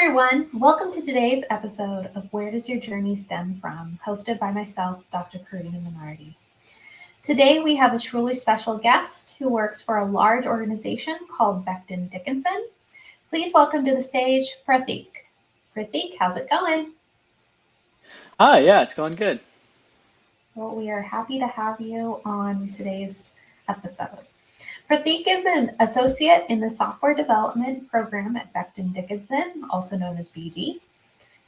everyone. Welcome to today's episode of Where Does Your Journey Stem From? Hosted by myself, Dr. Karina Minardi. Today, we have a truly special guest who works for a large organization called Becton Dickinson. Please welcome to the stage, Prathic. Prathic, how's it going? Hi, yeah, it's going good. Well, we are happy to have you on today's episode. Pratik is an associate in the software development program at Becton Dickinson, also known as BD.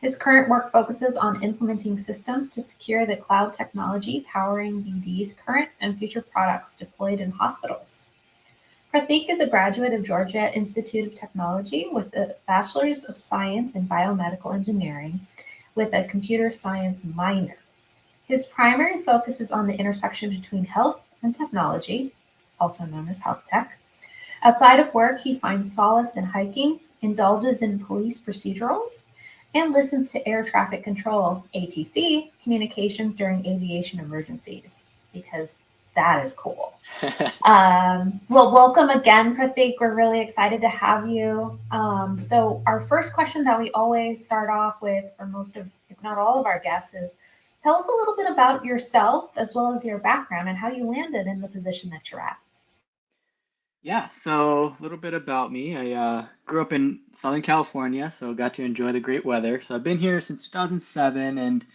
His current work focuses on implementing systems to secure the cloud technology powering BD's current and future products deployed in hospitals. Pratik is a graduate of Georgia Institute of Technology with a Bachelor's of Science in Biomedical Engineering with a computer science minor. His primary focus is on the intersection between health and technology, also known as healthtech. Outside of work, he finds solace in hiking, indulges in police procedurals, and listens to air traffic control, ATC, communications during aviation emergencies, because that is cool. Well, welcome again, Pratik. We're really excited to have you. So our first question that we always start off with for most of, if not all of our guests is, tell us a little bit about yourself as well as your background and how you landed in the position that you're at. Yeah, so a little bit about me. I grew up in Southern California, so got to enjoy the great weather. So I've been here since 2007 and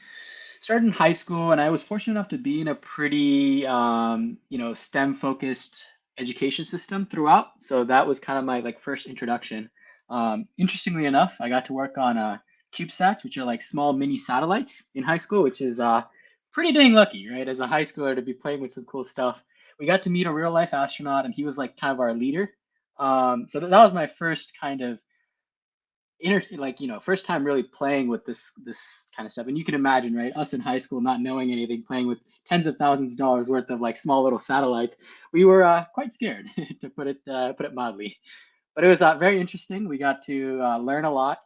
started in high school, and I was fortunate enough to be in a pretty, STEM-focused education system throughout. So that was kind of my first introduction. Interestingly enough, I got to work on CubeSats, which are like small mini satellites in high school, which is pretty dang lucky, right? As a high schooler to be playing with some cool stuff. We got to meet a real life astronaut, and he was like kind of our leader. So that was my first kind of first time really playing with this kind of stuff. And you can imagine, right, us in high school not knowing anything, playing with tens of thousands of dollars worth of like small little satellites. We were quite scared to put it mildly, but it was very interesting. We got to learn a lot,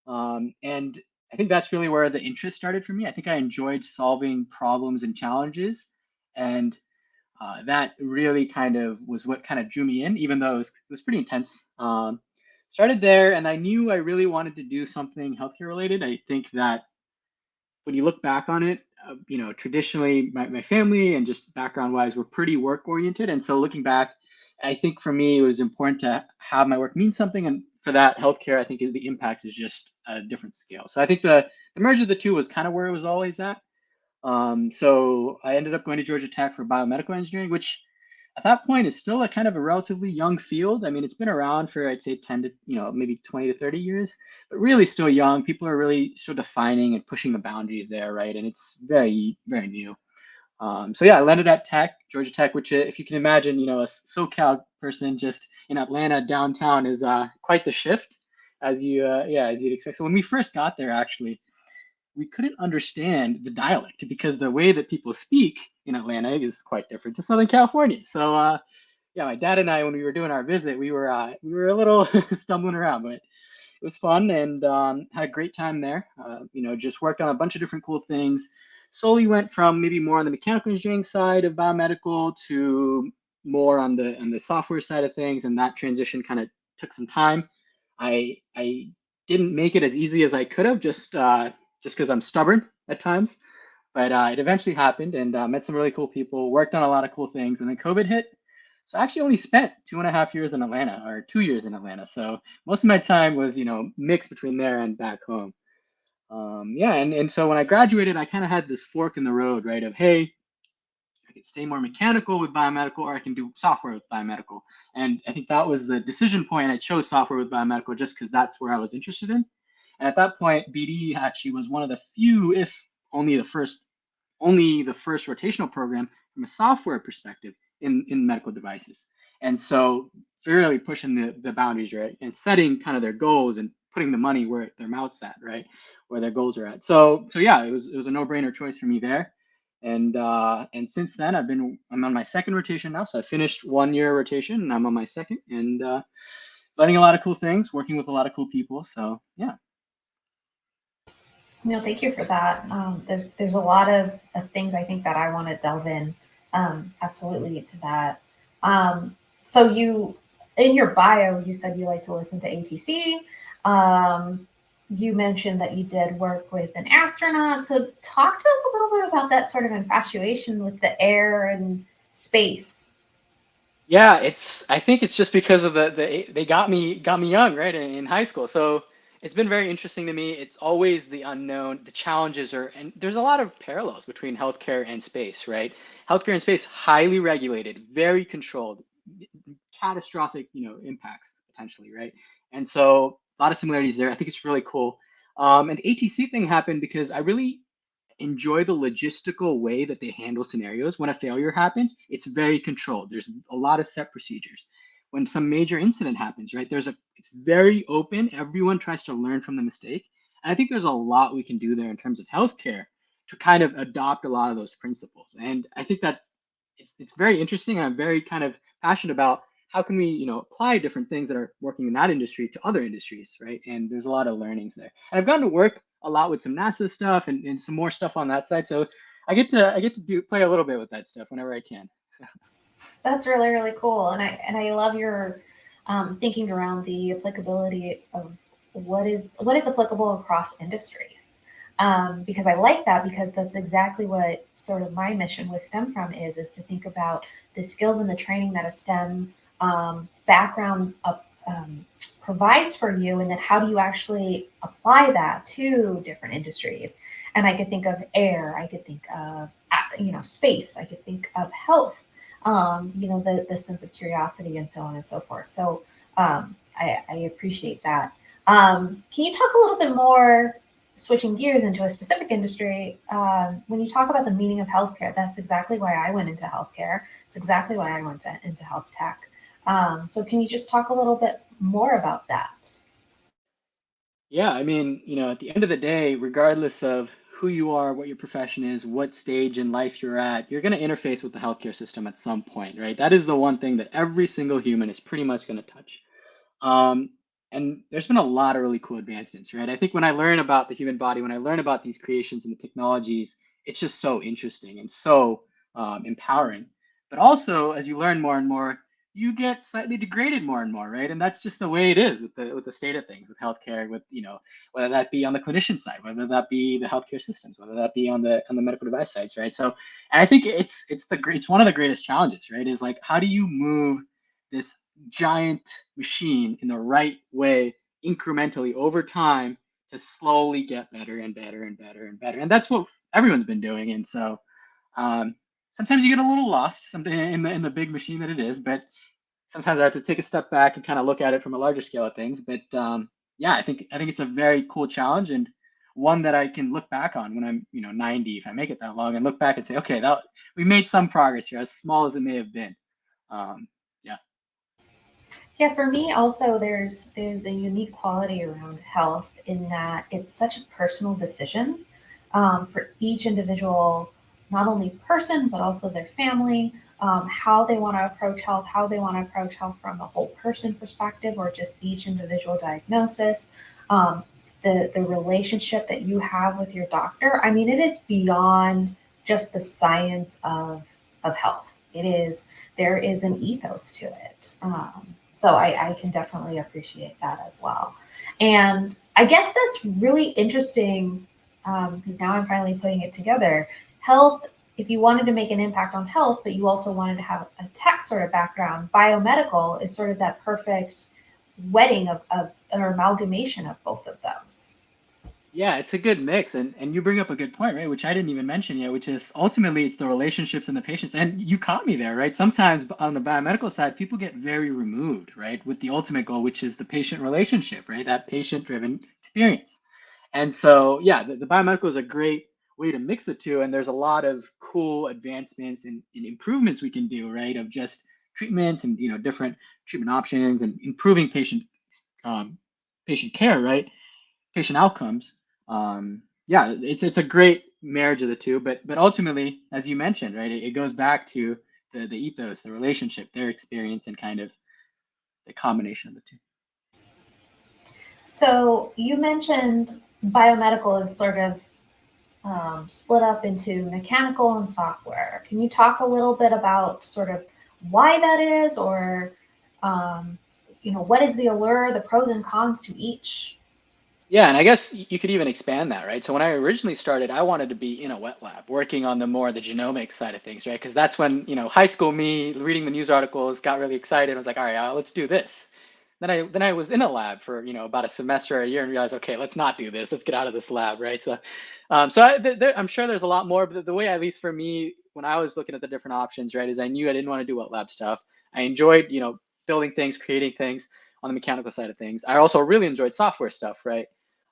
and I think that's really where the interest started for me. I think I enjoyed solving problems and challenges, and that really kind of was what kind of drew me in, even though it was pretty intense. Started there, and I knew I really wanted to do something healthcare related. I think that when you look back on it, traditionally my family and just background wise, we're pretty work oriented. And so looking back, I think for me, it was important to have my work mean something. And for that, healthcare, I think the impact is just at a different scale. So I think the merge of the two was kind of where it was always at. So I ended up going to Georgia Tech for biomedical engineering, which at that point is still a kind of a relatively young field. I mean, it's been around for, I'd say 10 to, maybe 20 to 30 years, but really still young. People are really still defining and pushing the boundaries there, right? And it's very, very new. So yeah, I landed at Georgia Tech, which if you can imagine, a SoCal person just in Atlanta downtown is quite the shift as you'd expect. So when we first got there, actually, we couldn't understand the dialect because the way that people speak in Atlanta is quite different to Southern California. So yeah, my dad and I, when we were doing our visit, we were a little stumbling around, but it was fun and had a great time there. Just worked on a bunch of different cool things. Slowly went from maybe more on the mechanical engineering side of biomedical to more on the software side of things, and that transition kind of took some time. I didn't make it as easy as I could have, just because I'm stubborn at times. But it eventually happened, and met some really cool people, worked on a lot of cool things, and then COVID hit. So I actually only spent 2.5 years in Atlanta, or 2 years in Atlanta. So most of my time was, mixed between there and back home. And so when I graduated, I kind of had this fork in the road, right? Of, hey, I can stay more mechanical with biomedical, or I can do software with biomedical. And I think that was the decision point. I chose software with biomedical just because that's where I was interested in. And at that point, BD actually was one of the few, if only the first rotational program from a software perspective in medical devices. And so really pushing the boundaries, right? And setting kind of their goals and putting the money where their mouth's at, right? Where their goals are at. So yeah, it was a no-brainer choice for me there. And since then I'm on my second rotation now. So I finished 1 year rotation and I'm on my second, and learning a lot of cool things, working with a lot of cool people. So yeah. No, thank you for that. There's a lot of things I think that I want to delve in absolutely to that. So in your bio, you said you like to listen to ATC. Um, you mentioned that you did work with an astronaut. So talk to us a little bit about that sort of infatuation with the air and space. Yeah, I think it's just because of they got me young, right, in high school. So it's been very interesting to me. It's always the unknown, the challenges are, and there's a lot of parallels between healthcare and space, right? Healthcare and space, highly regulated, very controlled, catastrophic, impacts potentially, right? And so a lot of similarities there. I think it's really cool. And the ATC thing happened because I really enjoy the logistical way that they handle scenarios. When a failure happens, it's very controlled. There's a lot of set procedures. When some major incident happens, right, it's very open. Everyone tries to learn from the mistake. And I think there's a lot we can do there in terms of healthcare to kind of adopt a lot of those principles. And I think it's very interesting. And I'm very kind of passionate about how can we, apply different things that are working in that industry to other industries, right? And there's a lot of learnings there. And I've gotten to work a lot with some NASA stuff and some more stuff on that side. So I get to play a little bit with that stuff whenever I can. That's really, really cool. And I love your thinking around the applicability of what is applicable across industries. Because I like that, because that's exactly what sort of my mission with STEM from is to think about the skills and the training that a STEM background provides for you, and then how do you actually apply that to different industries. And I could think of air, I could think of space, I could think of health, the sense of curiosity and so on and so forth. So I appreciate that. Can you talk a little bit more, switching gears into a specific industry, when you talk about the meaning of healthcare? That's exactly why I went into healthcare. It's exactly why I went into health tech. So can you just talk a little bit more about that? Yeah, I mean, at the end of the day, regardless of who you are, what your profession is, what stage in life you're at, you're going to interface with the healthcare system at some point, right? That is the one thing that every single human is pretty much going to touch. Um, and there's been a lot of really cool advancements, right? I think when I learn about the human body, when I learn about these creations and the technologies, it's just so interesting and so empowering. But also, as you learn more and more, you get slightly degraded more and more, right? And that's just the way it is with the state of things, with healthcare, with whether that be on the clinician side, whether that be the healthcare systems, whether that be on the medical device sides, right? So, and I think it's one of the greatest challenges, right? Is like, how do you move this giant machine in the right way, incrementally over time, to slowly get better and better and better and better. And that's what everyone's been doing. And so um, sometimes you get a little lost in the big machine that it is, but sometimes I have to take a step back and kind of look at it from a larger scale of things. But yeah, I think it's a very cool challenge, and one that I can look back on when I'm 90, if I make it that long, and look back and say, okay, that we made some progress here, as small as it may have been. Yeah. Yeah, for me also, there's a unique quality around health in that it's such a personal decision for each individual, not only person but also their family, how they want to approach health, how they want to approach health from a whole person perspective or just each individual diagnosis. Um, the relationship that you have with your doctor. I mean, it is beyond just the science of health. It is, there is an ethos to it. So I can definitely appreciate that as well. And I guess that's really interesting, because now I'm finally putting it together. Health, if you wanted to make an impact on health, but you also wanted to have a tech sort of background, biomedical is sort of that perfect wedding of or amalgamation of both of those. Yeah, it's a good mix, and you bring up a good point, right? Which I didn't even mention yet, which is ultimately it's the relationships and the patients. And you caught me there, right? Sometimes on the biomedical side, people get very removed, right, with the ultimate goal, which is the patient relationship, right? That patient-driven experience. And so, yeah, the biomedical is a great way to mix the two, and there's a lot of cool advancements and improvements we can do, right? Of just treatments and different treatment options and improving um, patient care, right? Patient outcomes. Yeah, it's a great marriage of the two, but ultimately, as you mentioned, right, it goes back to the ethos, the relationship, their experience, and kind of the combination of the two. So you mentioned biomedical is sort of split up into mechanical and software. Can you talk a little bit about sort of why that is, or what is the allure, the pros and cons to each? Yeah, and I guess you could even expand that, right? So when I originally started, I wanted to be in a wet lab, working on the genomics side of things, right? Because that's when, high school me reading the news articles got really excited. I was like, all right, let's do this. Then I was in a lab for, about a semester or a year and realized, okay, let's not do this. Let's get out of this lab, right? I'm sure there's a lot more, but the way, at least for me, when I was looking at the different options, right, is I knew I didn't want to do wet lab stuff. I enjoyed, building things, creating things on the mechanical side of things. I also really enjoyed software stuff, right?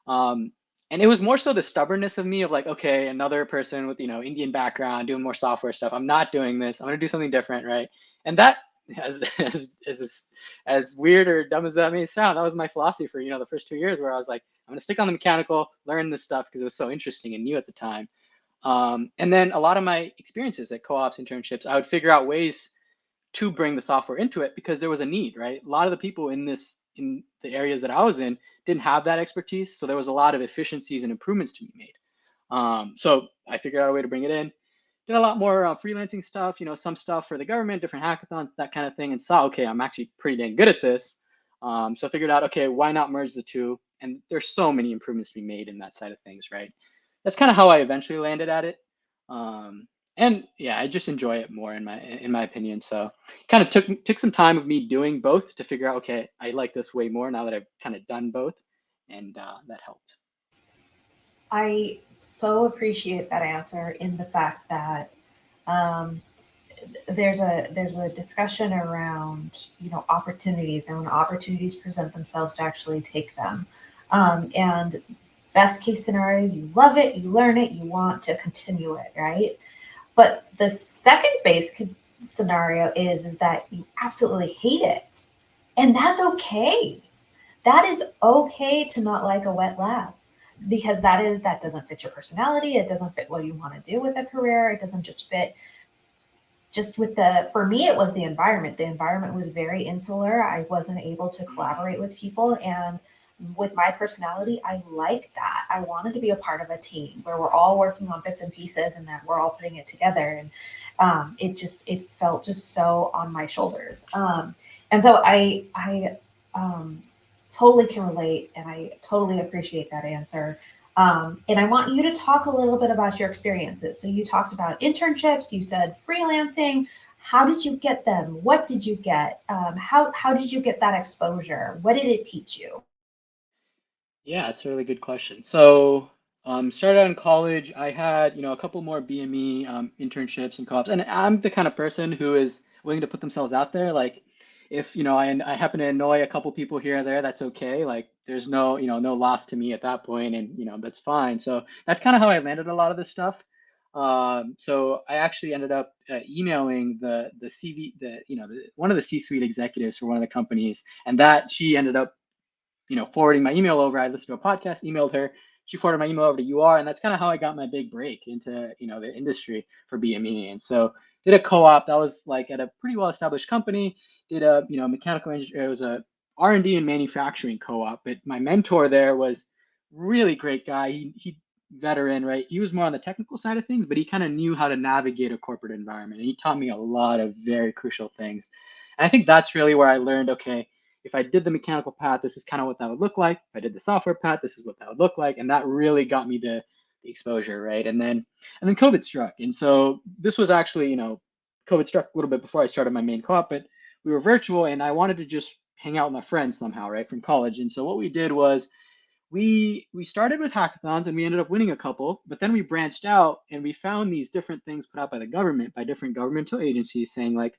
Um, and it was more so the stubbornness of me of like, okay, another person with, Indian background doing more software stuff. I'm not doing this. I'm going to do something different, right? And that, as weird or dumb as that may sound, that was my philosophy for, the first 2 years, where I was like, I'm going to stick on the mechanical, learn this stuff because it was so interesting and new at the time. And then a lot of my experiences at co-ops, internships, I would figure out ways to bring the software into it because there was a need, right? A lot of the people in the areas that I was in didn't have that expertise. So there was a lot of efficiencies and improvements to be made. So I figured out a way to bring it in. Did a lot more freelancing stuff, some stuff for the government, different hackathons, that kind of thing, and saw, okay, I'm actually pretty dang good at this. So I figured out, okay, why not merge the two? And there's so many improvements to be made in that side of things, right? That's kind of how I eventually landed at it. And yeah, I just enjoy it more in my opinion. So kind of took some time of me doing both to figure out, okay, I like this way more now that I've kind of done both, and that helped. I so appreciate that answer in the fact that um, there's a discussion around opportunities, and when opportunities present themselves to actually take them. And best case scenario, you love it, you learn it, you want to continue it, right? But the second scenario is that you absolutely hate it, and that's okay. That is okay to not like a wet lab, because that doesn't fit your personality. It doesn't fit what you want to do with a career. It doesn't just fit just with for me, it was the environment. The environment was very insular. I wasn't able to collaborate with people. And with my personality, I liked that. I wanted to be a part of a team where we're all working on bits and pieces and that we're all putting it together. And it felt just so on my shoulders. And so I totally can relate, and I totally appreciate that answer. And I want you to talk a little bit about your experiences. So you talked about internships, you said freelancing. How did you get them? What did you get? How did you get that exposure? What did it teach you? Yeah, it's a really good question. So, started out in college. I had, a couple more BME internships and co-ops, and I'm the kind of person who is willing to put themselves out there. Like, if I happen to annoy a couple people here or there, that's okay. Like, there's no loss to me at that point, and that's fine. So that's kind of how I landed a lot of this stuff. So I actually ended up emailing the CV, one of the C-suite executives for one of the companies, and that she ended up forwarding my email over. I listened to a podcast, emailed her. She forwarded my email over to UR, and that's kind of how I got my big break into the industry for BME. And so did a co-op that was like at a pretty well-established company. Did a mechanical engineer. It was a R&D and manufacturing co-op. But my mentor there was really great guy. He veteran, right? He was more on the technical side of things, but he kind of knew how to navigate a corporate environment, and he taught me a lot of very crucial things. And I think that's really where I learned, okay, if I did the mechanical path, this is kind of what that would look like. If I did the software path, this is what that would look like. And that really got me the exposure, right? And then COVID struck. And so this was actually, COVID struck a little bit before I started my main co-op, but we were virtual and I wanted to just hang out with my friends somehow, right, from college. And so what we did was we started with hackathons and we ended up winning a couple, but then we branched out and we found these different things put out by the government, by different governmental agencies saying like,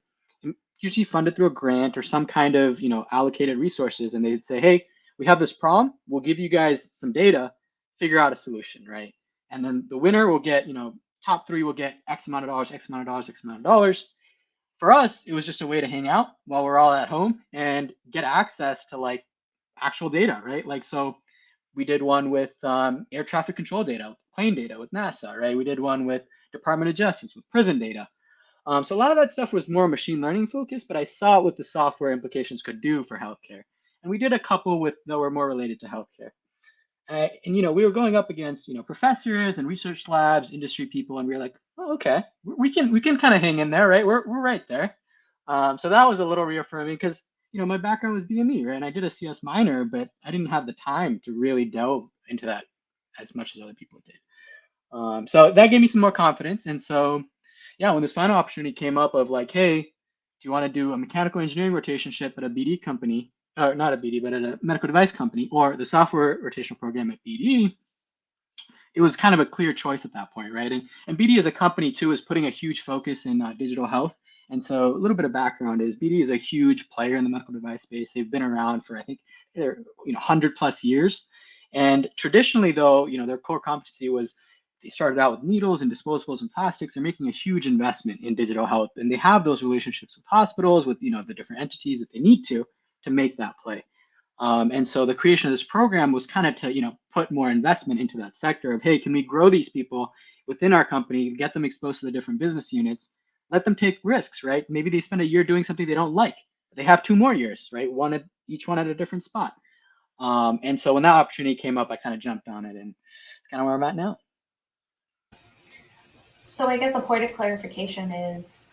usually funded through a grant or some kind of allocated resources, and they'd say, hey, we have this problem, we'll give you guys some data, figure out a solution, right? And then the winner will get, top three will get X amount of dollars, X amount of dollars, X amount of dollars. For us, it was just a way to hang out while we're all at home and get access to like actual data, right? Like, so we did one with air traffic control data, plane data with NASA, right? We did one with Department of Justice with prison data. So a lot of that stuff was more machine learning focused, but I saw what the software implications could do for healthcare. And we did a couple that were more related to healthcare. And we were going up against professors and research labs, industry people, and we were like, oh, okay, we can kind of hang in there, right? We're right there. So that was a little reaffirming because my background was BME, right? And I did a CS minor, but I didn't have the time to really delve into that as much as other people did. So that gave me some more confidence. And so, yeah, when this final opportunity came up of like, hey, do you want to do a mechanical engineering rotationship at a BD company, or not a BD, but at a medical device company, or the software rotational program at BD, it was kind of a clear choice at that point, right? And BD as a company too is putting a huge focus in digital health. And so a little bit of background is BD is a huge player in the medical device space. They've been around for, I think, they're 100+ years. And traditionally, though, their core competency was they started out with needles and disposables and plastics. They're making a huge investment in digital health, and they have those relationships with hospitals, with the different entities that they need to make that play. And so the creation of this program was kind of to, put more investment into that sector of, hey, can we grow these people within our company, get them exposed to the different business units, let them take risks, right? Maybe they spend a year doing something they don't like. They have 2 more years, right? Each one at a different spot. And so when that opportunity came up, I kind of jumped on it, and it's kind of where I'm at now. So I guess a point of clarification is,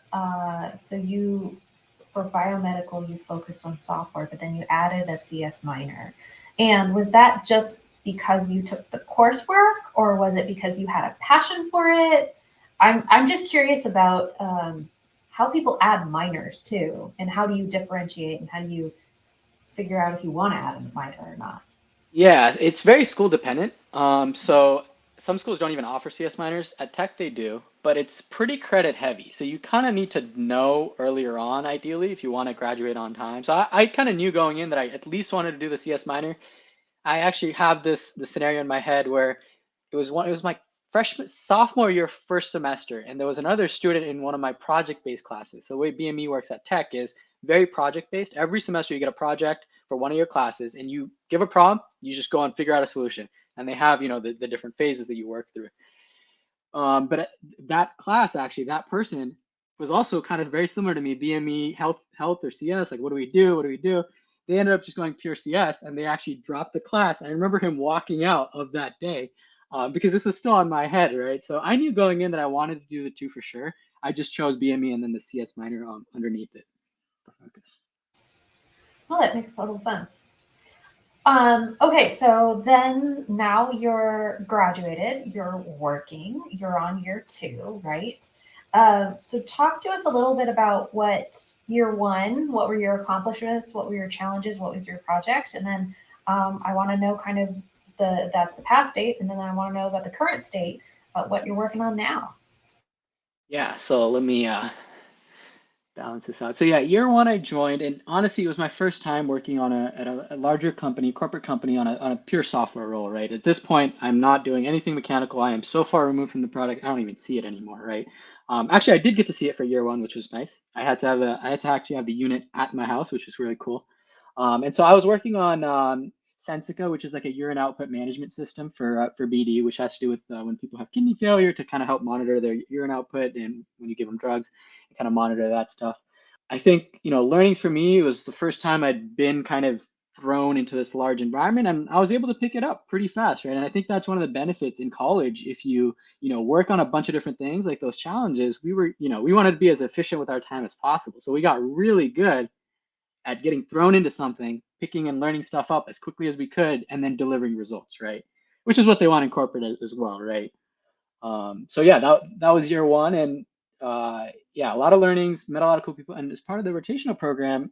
so you, for biomedical, you focused on software, but then you added a CS minor. And was that just because you took the coursework, or was it because you had a passion for it? I'm just curious about how people add minors too, and how do you differentiate, and how do you figure out if you want to add a minor or not? Yeah, it's very school dependent. So some schools don't even offer CS minors. At Tech they do, but it's pretty credit heavy. So you kind of need to know earlier on, ideally, if you want to graduate on time. So I kind of knew going in that I at least wanted to do the CS minor. I actually have the scenario in my head where it was my sophomore year, first semester, and there was another student in one of my project-based classes. So the way BME works at Tech is very project-based. Every semester you get a project for one of your classes, and you give a prompt, you just go and figure out a solution. And they have, the different phases that you work through. But that class, actually, that person was also kind of very similar to me, BME, health or CS, like what do we do? What do we do? They ended up just going pure CS, and they actually dropped the class. I remember him walking out of that day because this was still on my head, right? So I knew going in that I wanted to do the two for sure. I just chose BME and then the CS minor underneath it for focus. Well, that makes total sense. Okay, so then now you're graduated, you're working, you're on year two, right? So talk to us a little bit about what year one, what were your accomplishments, what were your challenges, what was your project, and then I want to know kind of that's the past state, and then I want to know about the current state, what you're working on now. Yeah, so let me balance this out. So yeah, year one I joined, and honestly, it was my first time working on a larger company, corporate company, on a pure software role, right? At this point, I'm not doing anything mechanical. I am so far removed from the product, I don't even see it anymore, right? Actually, I did get to see it for year one, which was nice. I had to actually have the unit at my house, which was really cool. And so I was working on Sensica, which is like a urine output management system for BD, which has to do with when people have kidney failure, to kind of help monitor their urine output, and when you give them drugs, kind of monitor that stuff. I think, learnings for me, it was the first time I'd been kind of thrown into this large environment, and I was able to pick it up pretty fast, right? And I think that's one of the benefits in college. If you, work on a bunch of different things, like those challenges, we wanted to be as efficient with our time as possible. So we got really good at getting thrown into something, picking and learning stuff up as quickly as we could, and then delivering results, right? Which is what they want in corporate as well, right? So yeah, that was year one, and yeah, a lot of learnings, met a lot of cool people, and as part of the rotational program,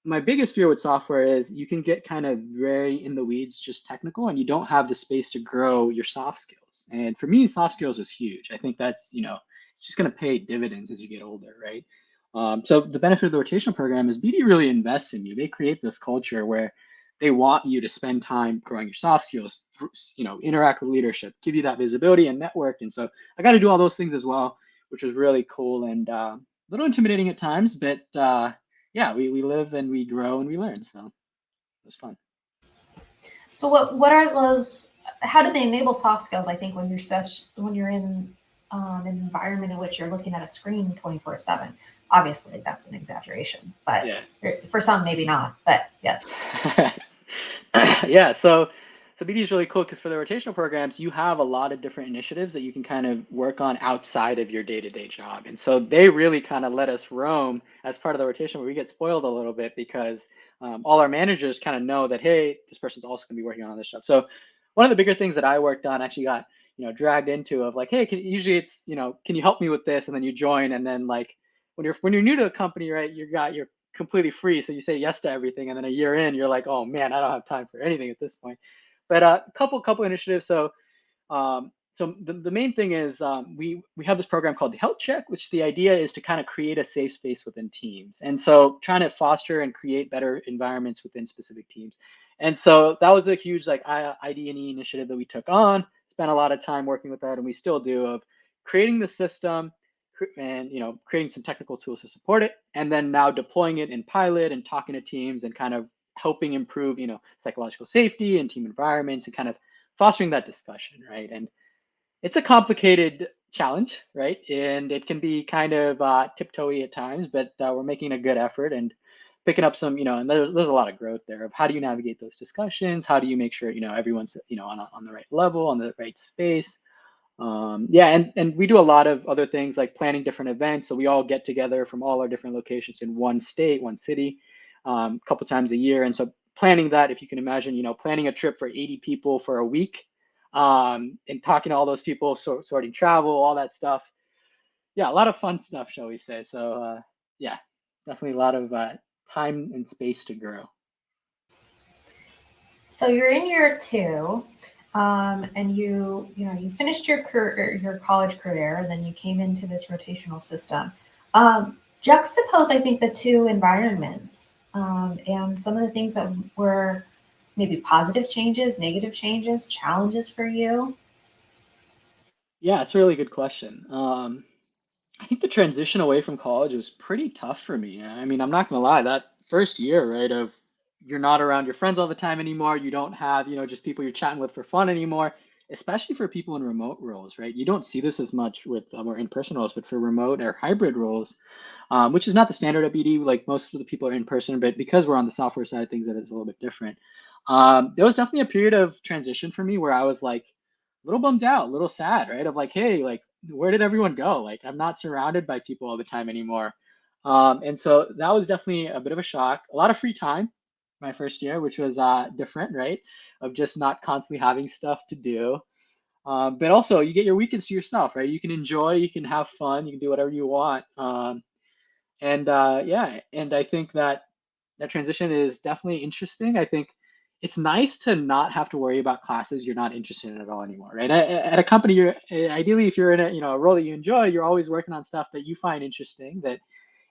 my biggest fear with software is you can get kind of very in the weeds, just technical, and you don't have the space to grow your soft skills. And for me, soft skills is huge. I think that's, it's just going to pay dividends as you get older, right? So the benefit of the rotational program is BD really invests in you. They create this culture where they want you to spend time growing your soft skills, interact with leadership, give you that visibility and network. And so I got to do all those things as well, which was really cool and a little intimidating at times, but yeah, we live and we grow and we learn. So it was fun. So what are those? How do they enable soft skills? I think when you're in an environment in which you're looking at a screen 24/7. Obviously, that's an exaggeration, but Yeah. for some, maybe not. But yes. Yeah. So BD is really cool because for the rotational programs, you have a lot of different initiatives that you can kind of work on outside of your day-to-day job. And so they really kind of let us roam as part of the rotation, where we get spoiled a little bit because all our managers kind of know that, hey, this person's also going to be working on this stuff. So one of the bigger things that I worked on actually got, dragged into of like, hey, usually it's, can you help me with this? And then you join, and then like when you're new to a company, right, you're completely free, so you say yes to everything, and then a year in, you're like, oh man, I don't have time for anything at this point. But couple initiatives. So the main thing is we have this program called the Health Check, which the idea is to kind of create a safe space within teams, and so trying to foster and create better environments within specific teams. And so that was a huge like ID&E initiative that we took on. Spent a lot of time working with that, and we still do, of creating the system and creating some technical tools to support it, and then now deploying it in pilot and talking to teams and kind of helping improve psychological safety and team environments and kind of fostering that discussion, right? And it's a complicated challenge, right? And it can be kind of tiptoey at times, but we're making a good effort and picking up some, and there's a lot of growth there of how do you navigate those discussions? How do you make sure, everyone's, on the right level, on the right space? Yeah, and we do a lot of other things like planning different events. So we all get together from all our different locations in one state, one city, a couple times a year. And so planning that, if you can imagine, planning a trip for 80 people for a week, and talking to all those people, sorting travel, all that stuff. Yeah, a lot of fun stuff, shall we say. So yeah, definitely a lot of time and space to grow. So you're in year two, and you finished your career, your college career, and then you came into this rotational system. Juxtapose, I think, the two environments, and some of the things that were maybe positive changes, negative changes, challenges for you. Yeah, it's a really good question. I think the transition away from college was pretty tough for me. I mean, I'm not gonna lie, that first year, right, of you're not around your friends all the time anymore. You don't have, just people you're chatting with for fun anymore, especially for people in remote roles, right? You don't see this as much with or in-person roles, but for remote or hybrid roles, which is not the standard at BD. Like most of the people are in person, but because we're on the software side of things, that is a little bit different. There was definitely a period of transition for me where I was like a little bummed out, a little sad, right? Of like, hey, like, where did everyone go? Like, I'm not surrounded by people all the time anymore. And so that was definitely a bit of a shock. A lot of free time my first year, which was different, right? Of just not constantly having stuff to do. But also, you get your weekends to yourself, right? You can enjoy, you can have fun, you can do whatever you want. And yeah, and I think that transition is definitely interesting. I think it's nice to not have to worry about classes you're not interested in at all anymore, right? At a company, you're ideally, if you're in a role that you enjoy, you're always working on stuff that you find interesting.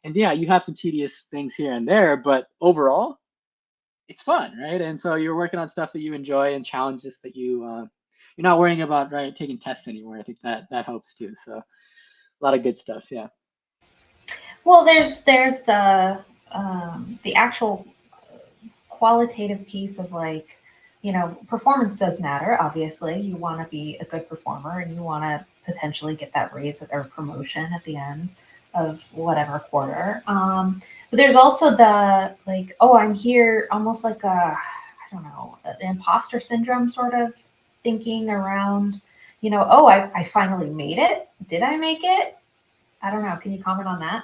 And yeah, you have some tedious things here and there, but overall, it's fun, right? And so you're working on stuff that you enjoy and challenges that you're not worrying about, right? Taking tests anymore. I think that helps too. So a lot of good stuff. Yeah. Well, there's the actual qualitative piece of like, performance does matter. Obviously, you want to be a good performer and you want to potentially get that raise or promotion at the end of whatever quarter. But there's also the like, oh, I'm here, almost like I don't know, an imposter syndrome sort of thinking around, oh, I finally made it. Did I make it? I don't know. Can you comment on that?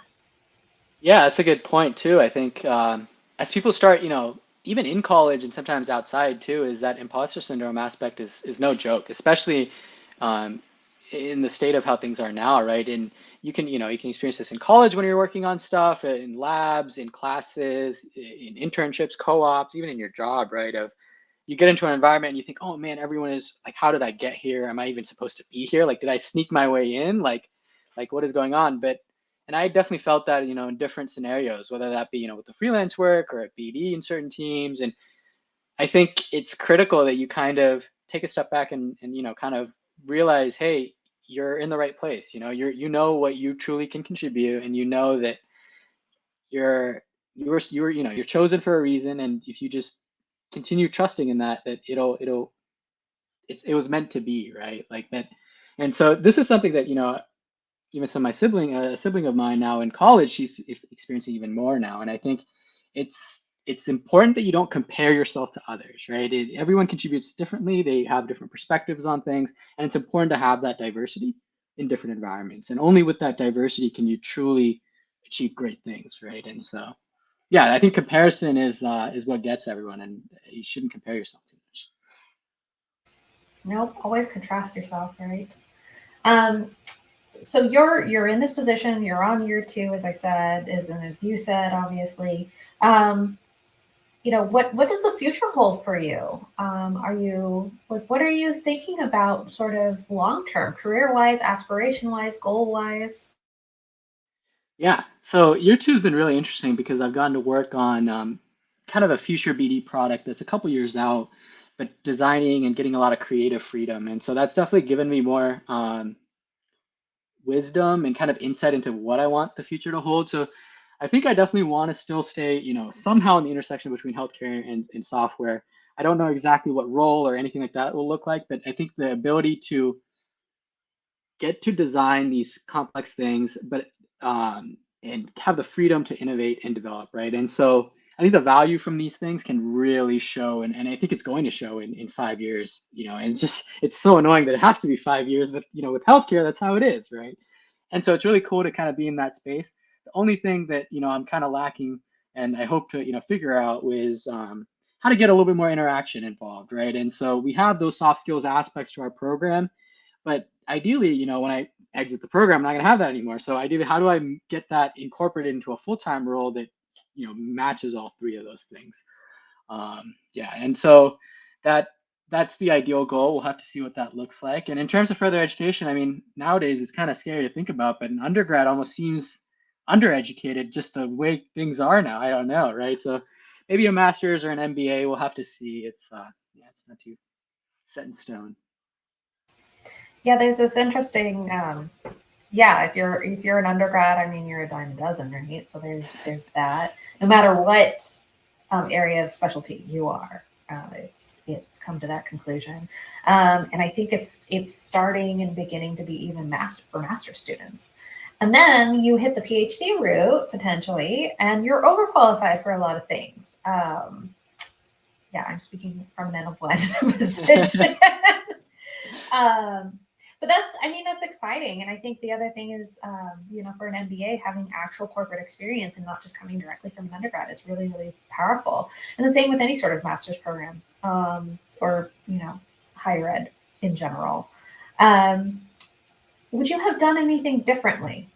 Yeah, that's a good point too. I think as people start, even in college and sometimes outside too, is that imposter syndrome aspect is no joke, especially um, in the state of how things are now, right? And you can experience this in college when you're working on stuff, in labs, in classes, in internships, co-ops, even in your job, right? Of you get into an environment and you think, oh man, everyone is like, how did I get here? Am I even supposed to be here? Like, did I sneak my way in? Like what is going on? But and I definitely felt that, in different scenarios, whether that be, with the freelance work or at BD in certain teams. And I think it's critical that you kind of take a step back and kind of realize, hey, you're in the right place. You know what you truly can contribute, and you know that you're chosen for a reason. And if you just continue trusting in that it was meant to be, right? Like that. And so this is something that, even some of my a sibling of mine now in college, she's experiencing even more now. And I think it's important that you don't compare yourself to others, right? Everyone contributes differently. They have different perspectives on things, and it's important to have that diversity in different environments. And only with that diversity can you truly achieve great things, right? And so, yeah, I think comparison is what gets everyone, and you shouldn't compare yourself too much. Nope, always contrast yourself, right? Um, so you're in this position, you're on year two, as I said, as you said, obviously. Um, what does the future hold for you? Are you like what are you thinking about sort of long term, career wise, aspiration wise, goal wise? Yeah. So year two has been really interesting because I've gotten to work on kind of a future BD product that's a couple years out, but designing and getting a lot of creative freedom. And so that's definitely given me more wisdom and kind of insight into what I want the future to hold. So I think I definitely want to still stay, somehow in the intersection between healthcare and software. I don't know exactly what role or anything like that will look like, but I think the ability to get to design these complex things, but and have the freedom to innovate and develop, right? And so I think the value from these things can really show, and I think it's going to show in 5 years, and it's so annoying that it has to be 5 years, but with healthcare, that's how it is, right? And so it's really cool to kind of be in that space. The only thing that I'm kind of lacking, and I hope to figure out is how to get a little bit more interaction involved, right? And so we have those soft skills aspects to our program, but ideally, when I exit the program, I'm not going to have that anymore. So ideally, how do I get that incorporated into a full-time role that matches all three of those things? Yeah, and so that that's the ideal goal. We'll have to see what that looks like. And in terms of further education, I mean, nowadays it's kind of scary to think about, but an undergrad almost seems undereducated just the way things are now. I don't know, right? So maybe a master's or an MBA. We'll have to see. It's not too set in stone. Yeah, there's this interesting yeah, if you're an undergrad, I mean you're a dime a dozen, right? So there's that. No matter what area of specialty you are, it's come to that conclusion, and I think it's starting and beginning to be even master students. And then you hit the PhD route potentially, and you're overqualified for a lot of things. Yeah, I'm speaking from an N of one position. um, but that's exciting. And I think the other thing is, for an MBA, having actual corporate experience and not just coming directly from an undergrad is really, really powerful. And the same with any sort of master's program, or, higher ed in general. Um, would you have done anything differently?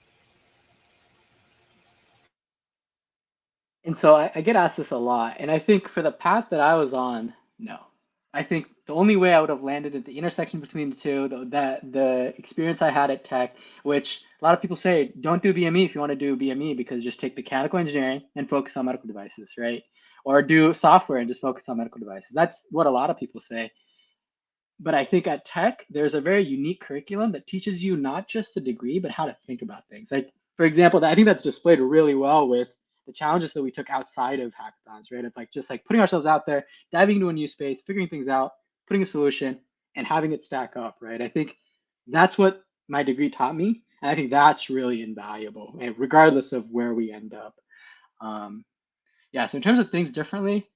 And so I get asked this a lot, and I think for the path that I was on, no. I think the only way I would have landed at the intersection between the two, the experience I had at Tech, which a lot of people say, don't do BME if you want to do BME because just take mechanical engineering and focus on medical devices, right? Or do software and just focus on medical devices. That's what a lot of people say. But I think at Tech, there's a very unique curriculum that teaches you not just the degree, but how to think about things. Like, for example, I think that's displayed really well with the challenges that we took outside of hackathons, right? Of like just like putting ourselves out there, diving into a new space, figuring things out, putting a solution, and having it stack up, right? I think that's what my degree taught me, and I think that's really invaluable, regardless of where we end up. Um, yeah. So in terms of things differently,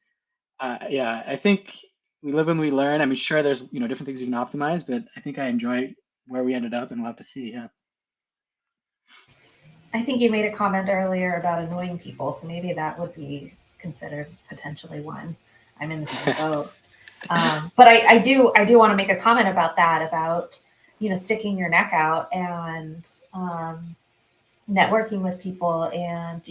yeah, I think we live and we learn. I mean, sure, there's different things you can optimize, but I think I enjoy where we ended up, and we'll have to see. Yeah. I think you made a comment earlier about annoying people, so maybe that would be considered potentially one. I'm in the same boat. But I do want to make a comment about that, about sticking your neck out and networking with people, and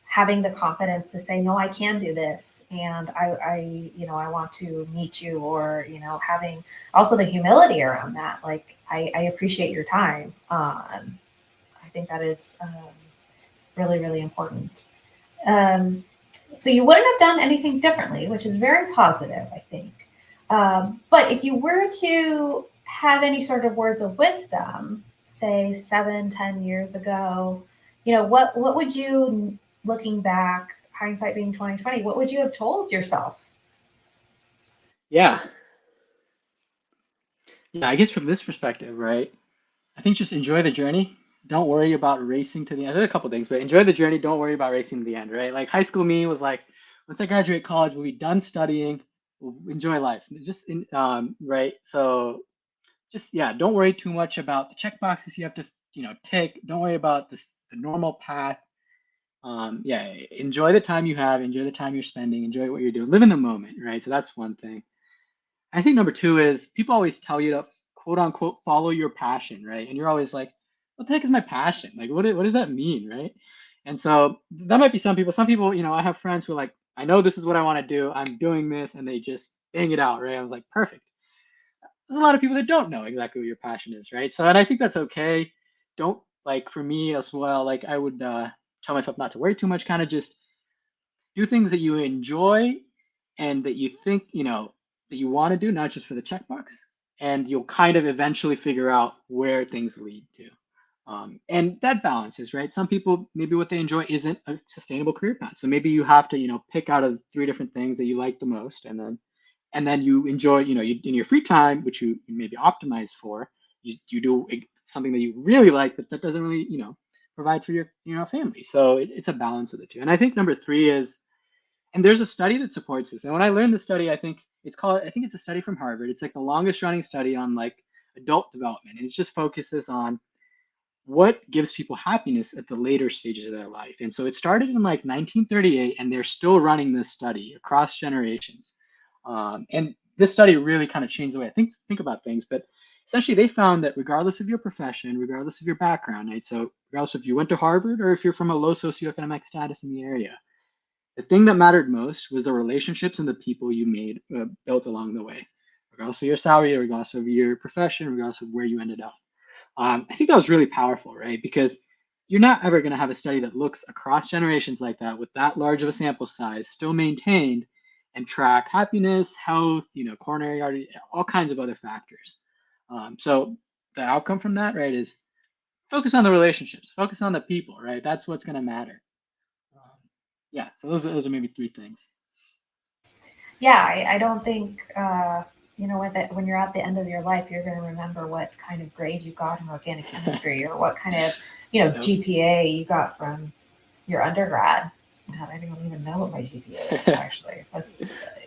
having the confidence to say no, I can do this, and I want to meet you, or having also the humility around that. Like I appreciate your time. I think that is really, really important. Um, so you wouldn't have done anything differently, which is very positive, I think. But if you were to have any sort of words of wisdom, say 7, 10 years ago, what would you, looking back, hindsight being 2020, what would you have told yourself? Yeah. Yeah. I guess from this perspective, right? I think just enjoy the journey. Don't worry about racing to the end. There's a couple things, but enjoy the journey. Don't worry about racing to the end, right? Like high school me was like, once I graduate college, we'll be done studying. We'll enjoy life. Right. So just yeah, don't worry too much about the check boxes you have to tick. Don't worry about the normal path. Yeah, enjoy the time you have. Enjoy the time you're spending. Enjoy what you're doing. Live in the moment, right? So that's one thing. I think number two is people always tell you to quote unquote follow your passion, right? And you're always like, what the heck is my passion? Like, what does that mean, right? And so that might be some people. Some people, I have friends who are like, I know this is what I want to do. I'm doing this, and they just bang it out, right? I was like, perfect. There's a lot of people that don't know exactly what your passion is, right? So, and I think that's okay. Don't like for me as well. Like I would tell myself not to worry too much. Kind of just do things that you enjoy and that you think that you want to do, not just for the checkbox, and you'll kind of eventually figure out where things lead to. And that balances, right? Some people, maybe what they enjoy isn't a sustainable career path, so maybe you have to pick out of three different things that you like the most, and then you enjoy, in your free time, which you maybe optimize for, you do something that you really like, but that doesn't really provide for your family. So it's a balance of the two. And I think number three is, and there's a study that supports this. And when I learned the study, I think it's a study from Harvard. It's like the longest running study on like adult development. And it just focuses on what gives people happiness at the later stages of their life. And so it started in like 1938, and they're still running this study across generations. And this study really kind of changed the way I think about things. But essentially, they found that regardless of your profession, regardless of your background, right? So regardless if you went to Harvard or if you're from a low socioeconomic status in the area, the thing that mattered most was the relationships and the people you made built along the way, regardless of your salary, regardless of your profession, regardless of where you ended up. I think that was really powerful, right? Because you're not ever going to have a study that looks across generations like that with that large of a sample size, still maintained, and track happiness, health, coronary artery, all kinds of other factors. So the outcome from that, right, is focus on the relationships, focus on the people, right? That's what's going to matter. Yeah, so those are maybe three things. Yeah, I don't think when you're at the end of your life, you're going to remember what kind of grade you got in organic chemistry or what kind of Yep. GPA you got from your undergrad. God, I don't even know what my GPA is actually,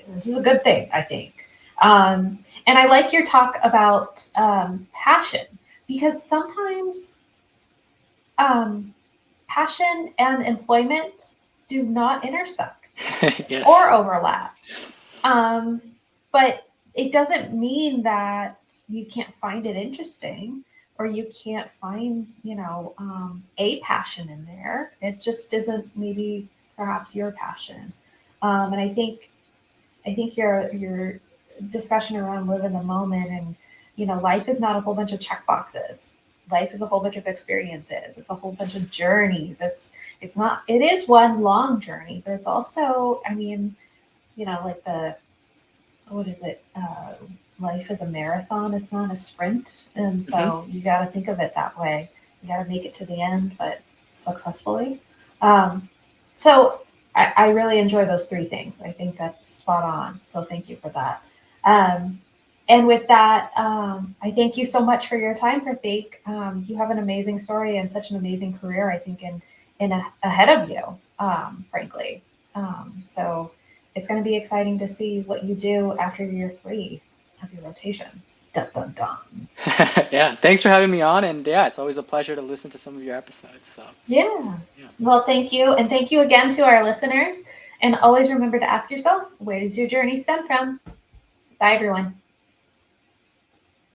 which is a good thing, I think. And I like your talk about passion, because sometimes passion and employment do not intersect Yes. or overlap. But it doesn't mean that you can't find it interesting or you can't find, a passion in there. It just isn't maybe perhaps your passion. And I think your discussion around live in the moment and, life is not a whole bunch of check boxes. Life is a whole bunch of experiences. It's a whole bunch of journeys. It is one long journey, but it's also, like what is it? Life is a marathon. It's not a sprint. And so you got to think of it that way. You got to make it to the end, but successfully. So I really enjoy those three things. I think that's spot on. So thank you for that. And with that, I thank you so much for your time, Prathic. You have an amazing story and such an amazing career, I think, ahead of you, frankly. So it's going to be exciting to see what you do after year 3 of your rotation. Dun, dun, dun. Yeah, thanks for having me on. And yeah, it's always a pleasure to listen to some of your episodes. So Yeah. Well, thank you. And thank you again to our listeners. And always remember to ask yourself, where does your journey stem from? Bye, everyone.